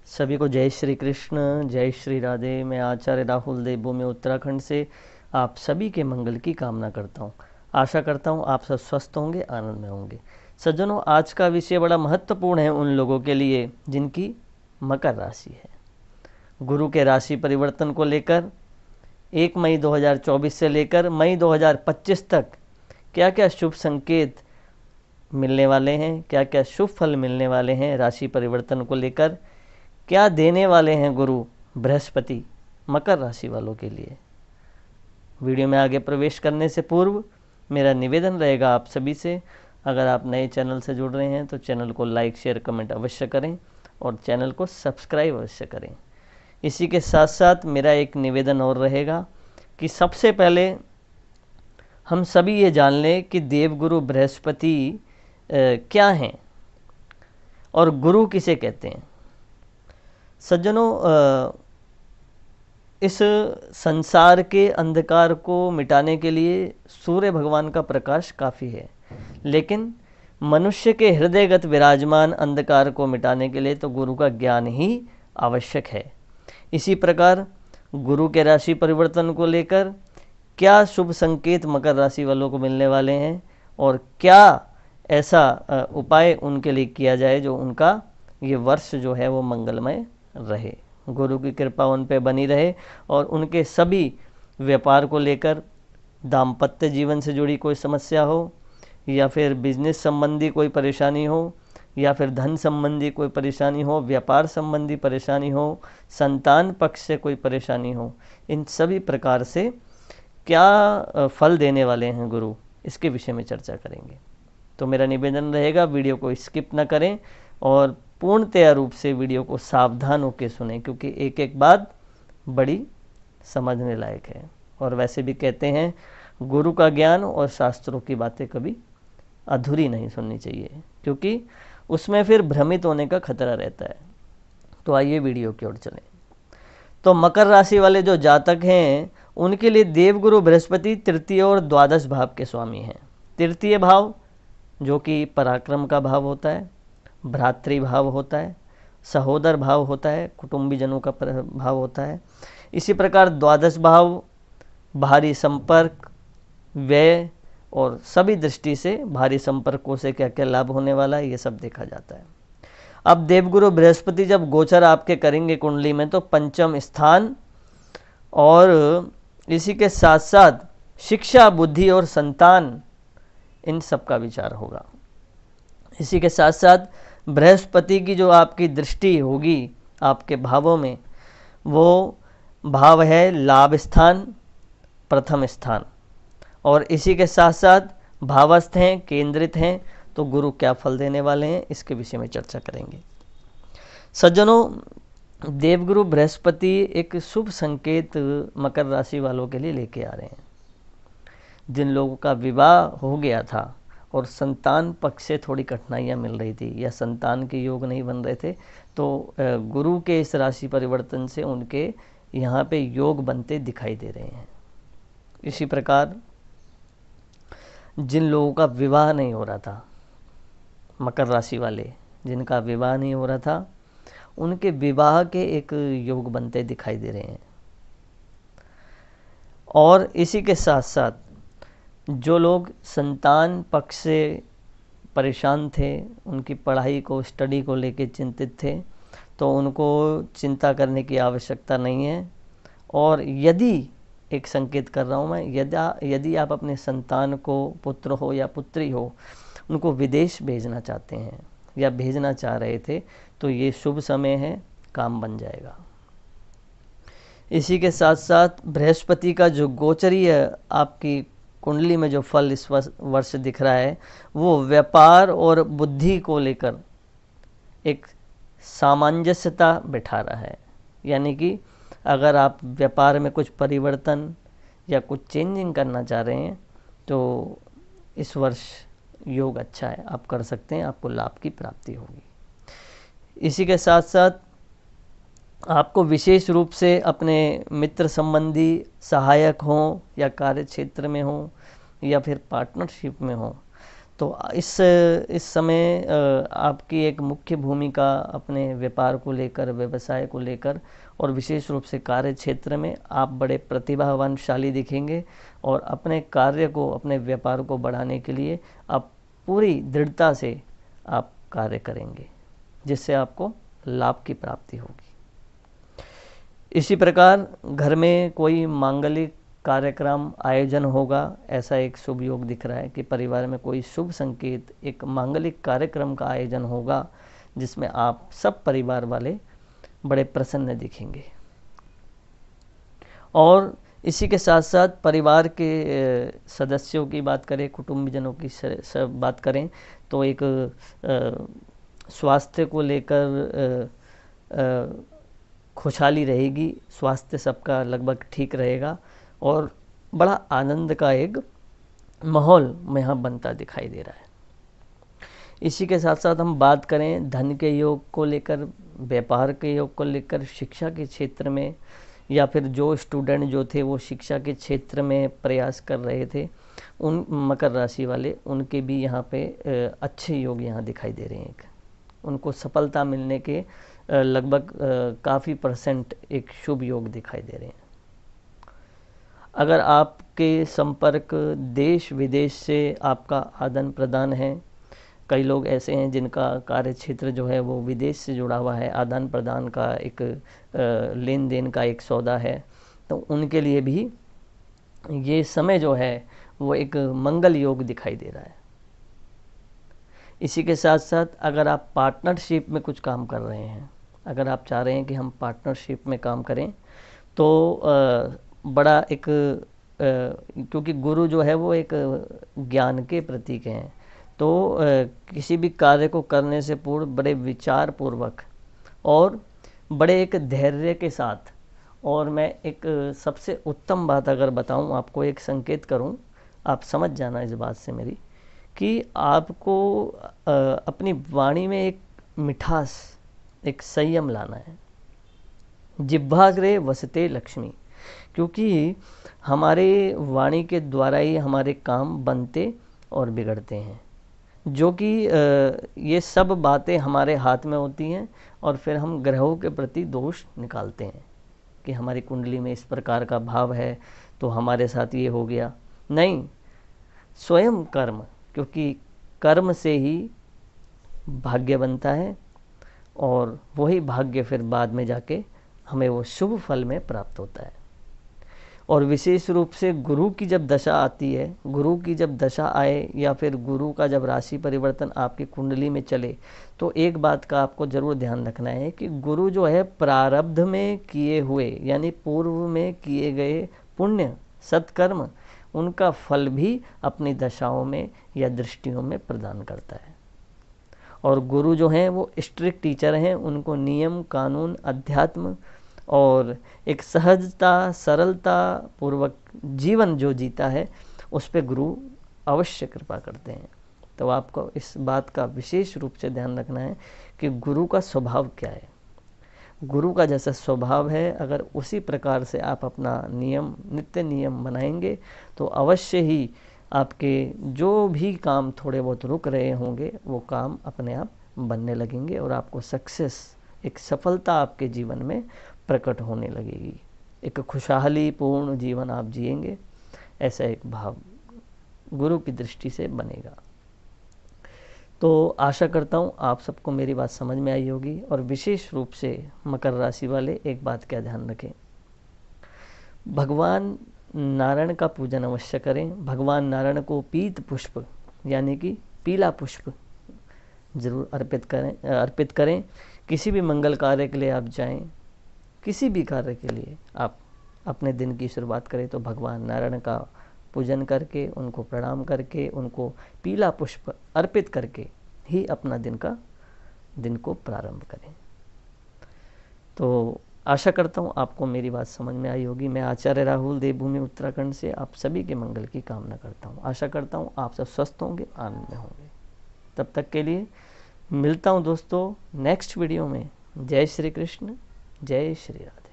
सभी को जय श्री कृष्ण, जय श्री राधे। मैं आचार्य राहुल देवभूमि उत्तराखंड से आप सभी के मंगल की कामना करता हूँ। आशा करता हूँ आप सब स्वस्थ होंगे, आनंद में होंगे। सज्जनों, आज का विषय बड़ा महत्वपूर्ण है उन लोगों के लिए जिनकी मकर राशि है। गुरु के राशि परिवर्तन को लेकर 1 मई 2024 से लेकर मई 2025 तक क्या क्या शुभ संकेत मिलने वाले हैं, क्या क्या शुभ फल मिलने वाले हैं, राशि परिवर्तन को लेकर क्या देने वाले हैं गुरु बृहस्पति मकर राशि वालों के लिए। वीडियो में आगे प्रवेश करने से पूर्व मेरा निवेदन रहेगा आप सभी से, अगर आप नए चैनल से जुड़ रहे हैं तो चैनल को लाइक शेयर कमेंट अवश्य करें और चैनल को सब्सक्राइब अवश्य करें। इसी के साथ साथ मेरा एक निवेदन और रहेगा कि सबसे पहले हम सभी ये जान लें कि देवगुरु बृहस्पति क्या हैं और गुरु किसे कहते हैं। सज्जनों, इस संसार के अंधकार को मिटाने के लिए सूर्य भगवान का प्रकाश काफ़ी है, लेकिन मनुष्य के हृदयगत विराजमान अंधकार को मिटाने के लिए तो गुरु का ज्ञान ही आवश्यक है। इसी प्रकार गुरु के राशि परिवर्तन को लेकर क्या शुभ संकेत मकर राशि वालों को मिलने वाले हैं और क्या ऐसा उपाय उनके लिए किया जाए जो उनका ये वर्ष जो है वो मंगलमय रहे, गुरु की कृपा उन पे बनी रहे और उनके सभी व्यापार को लेकर, दाम्पत्य जीवन से जुड़ी कोई समस्या हो या फिर बिजनेस संबंधी कोई परेशानी हो या फिर धन संबंधी कोई परेशानी हो, व्यापार संबंधी परेशानी हो, संतान पक्ष से कोई परेशानी हो, इन सभी प्रकार से क्या फल देने वाले हैं गुरु, इसके विषय में चर्चा करेंगे। तो मेरा निवेदन रहेगा वीडियो को स्किप न करें और पूर्णतया रूप से वीडियो को सावधान होकर सुने, क्योंकि एक एक बात बड़ी समझने लायक है। और वैसे भी कहते हैं गुरु का ज्ञान और शास्त्रों की बातें कभी अधूरी नहीं सुननी चाहिए, क्योंकि उसमें फिर भ्रमित होने का खतरा रहता है। तो आइए वीडियो की ओर चलें। तो मकर राशि वाले जो जातक हैं उनके लिए देवगुरु बृहस्पति तृतीय और द्वादश भाव के स्वामी हैं। तृतीय भाव जो कि पराक्रम का भाव होता है, भ्रातृ भाव होता है, सहोदर भाव होता है, कुटुंबीजनों का भाव होता है। इसी प्रकार द्वादश भाव भारी संपर्क, व्यय और सभी दृष्टि से भारी संपर्कों से क्या क्या लाभ होने वाला है, ये सब देखा जाता है। अब देवगुरु बृहस्पति जब गोचर आपके करेंगे कुंडली में तो पंचम स्थान और इसी के साथ साथ शिक्षा, बुद्धि और संतान, इन सब का विचार होगा। इसी के साथ साथ बृहस्पति की जो आपकी दृष्टि होगी आपके भावों में, वो भाव है लाभ स्थान, प्रथम स्थान, और इसी के साथ साथ भावस्थ हैं, केंद्रित हैं, तो गुरु क्या फल देने वाले हैं इसके विषय में चर्चा करेंगे। सज्जनों, देवगुरु बृहस्पति एक शुभ संकेत मकर राशि वालों के लिए लेके आ रहे हैं। जिन लोगों का विवाह हो गया था और संतान पक्ष से थोड़ी कठिनाइयाँ मिल रही थी या संतान के योग नहीं बन रहे थे, तो गुरु के इस राशि परिवर्तन से उनके यहाँ पे योग बनते दिखाई दे रहे हैं। इसी प्रकार जिन लोगों का विवाह नहीं हो रहा था, मकर राशि वाले जिनका विवाह नहीं हो रहा था, उनके विवाह के एक योग बनते दिखाई दे रहे हैं। और इसी के साथ साथ जो लोग संतान पक्ष से परेशान थे, उनकी पढ़ाई को, स्टडी को लेके चिंतित थे, तो उनको चिंता करने की आवश्यकता नहीं है। और यदि एक संकेत कर रहा हूँ मैं, यदि आप अपने संतान को, पुत्र हो या पुत्री हो, उनको विदेश भेजना चाहते हैं या भेजना चाह रहे थे, तो ये शुभ समय है, काम बन जाएगा। इसी के साथ साथ बृहस्पति का जो गोचरीय आपकी कुंडली में जो फल इस वर्ष दिख रहा है, वो व्यापार और बुद्धि को लेकर एक सामंजस्यता बिठा रहा है। यानी कि अगर आप व्यापार में कुछ परिवर्तन या कुछ चेंजिंग करना चाह रहे हैं तो इस वर्ष योग अच्छा है, आप कर सकते हैं, आपको लाभ की प्राप्ति होगी। इसी के साथ साथ आपको विशेष रूप से अपने मित्र संबंधी सहायक हों या कार्य क्षेत्र में हों या फिर पार्टनरशिप में हों, तो इस समय आपकी एक मुख्य भूमिका अपने व्यापार को लेकर, व्यवसाय को लेकर और विशेष रूप से कार्य क्षेत्र में आप बड़े प्रतिभावानशाली दिखेंगे और अपने कार्य को, अपने व्यापार को बढ़ाने के लिए आप पूरी दृढ़ता से आप कार्य करेंगे, जिससे आपको लाभ की प्राप्ति होगी। इसी प्रकार घर में कोई मांगलिक कार्यक्रम आयोजन होगा, ऐसा एक शुभ योग दिख रहा है कि परिवार में कोई शुभ संकेत, एक मांगलिक कार्यक्रम का आयोजन होगा जिसमें आप सब परिवार वाले बड़े प्रसन्न दिखेंगे। और इसी के साथ साथ परिवार के सदस्यों की बात करें, कुटुंबजनों की बात करें तो एक स्वास्थ्य को लेकर खुशहाली रहेगी, स्वास्थ्य सबका लगभग ठीक रहेगा और बड़ा आनंद का एक माहौल में यहाँ बनता दिखाई दे रहा है। इसी के साथ साथ हम बात करें धन के योग को लेकर, व्यापार के योग को लेकर, शिक्षा के क्षेत्र में या फिर जो स्टूडेंट जो थे वो शिक्षा के क्षेत्र में प्रयास कर रहे थे, उन मकर राशि वाले, उनके भी यहाँ पे अच्छे योग यहाँ दिखाई दे रहे हैं। उनको सफलता मिलने के लगभग काफ़ी % एक शुभ योग दिखाई दे रहे हैं। अगर आपके संपर्क देश विदेश से आपका आदान प्रदान है, कई लोग ऐसे हैं जिनका कार्य क्षेत्र जो है वो विदेश से जुड़ा हुआ है, आदान प्रदान का एक लेन देन का एक सौदा है, तो उनके लिए भी ये समय जो है वो एक मंगल योग दिखाई दे रहा है। इसी के साथ साथ अगर आप पार्टनरशिप में कुछ काम कर रहे हैं, अगर आप चाह रहे हैं कि हम पार्टनरशिप में काम करें तो बड़ा एक क्योंकि गुरु जो है वो एक ज्ञान के प्रतीक हैं, तो किसी भी कार्य को करने से पूर्व बड़े विचार पूर्वक और बड़े एक धैर्य के साथ, और मैं एक सबसे उत्तम बात अगर बताऊं आपको, एक संकेत करूं, आप समझ जाना इस बात से मेरी, कि आपको अपनी वाणी में एक मिठास, एक संयम लाना है। जिह्वाग्रे वसते लक्ष्मी, क्योंकि हमारे वाणी के द्वारा ही हमारे काम बनते और बिगड़ते हैं, जो कि ये सब बातें हमारे हाथ में होती हैं और फिर हम ग्रहों के प्रति दोष निकालते हैं कि हमारी कुंडली में इस प्रकार का भाव है तो हमारे साथ ये हो गया। नहीं, स्वयं कर्म, क्योंकि कर्म से ही भाग्य बनता है और वही भाग्य फिर बाद में जाके हमें वो शुभ फल में प्राप्त होता है। और विशेष रूप से गुरु की जब दशा आती है, गुरु की जब दशा आए या फिर गुरु का जब राशि परिवर्तन आपकी कुंडली में चले, तो एक बात का आपको जरूर ध्यान रखना है कि गुरु जो है प्रारब्ध में किए हुए, यानी पूर्व में किए गए पुण्य सत्कर्म, उनका फल भी अपनी दशाओं में या दृष्टियों में प्रदान करता है। और गुरु जो हैं वो स्ट्रिक्ट टीचर हैं, उनको नियम कानून अध्यात्म और एक सहजता सरलता पूर्वक जीवन जो जीता है उस पे गुरु अवश्य कृपा करते हैं। तो आपको इस बात का विशेष रूप से ध्यान रखना है कि गुरु का स्वभाव क्या है। गुरु का जैसा स्वभाव है, अगर उसी प्रकार से आप अपना नियम, नित्य नियम बनाएंगे तो अवश्य ही आपके जो भी काम थोड़े बहुत रुक रहे होंगे वो काम अपने आप बनने लगेंगे और आपको सक्सेस, एक सफलता आपके जीवन में प्रकट होने लगेगी। एक खुशहाली पूर्ण जीवन आप जिएंगे, ऐसा एक भाव गुरु की दृष्टि से बनेगा। तो आशा करता हूँ आप सबको मेरी बात समझ में आई होगी। और विशेष रूप से मकर राशि वाले एक बात का ध्यान रखें, भगवान नारायण का पूजन अवश्य करें। भगवान नारायण को पीत पुष्प यानी कि पीला पुष्प जरूर अर्पित करें। किसी भी मंगल कार्य के लिए आप जाएं, किसी भी कार्य के लिए आप अपने दिन की शुरुआत करें तो भगवान नारायण का पूजन करके, उनको प्रणाम करके, उनको पीला पुष्प अर्पित करके ही अपना दिन को प्रारंभ करें। तो आशा करता हूँ आपको मेरी बात समझ में आई होगी। मैं आचार्य राहुल देवभूमि उत्तराखंड से आप सभी के मंगल की कामना करता हूँ। आशा करता हूँ आप सब स्वस्थ होंगे, आनंद में होंगे। तब तक के लिए मिलता हूँ दोस्तों नेक्स्ट वीडियो में। जय श्री कृष्ण, जय श्री राधे।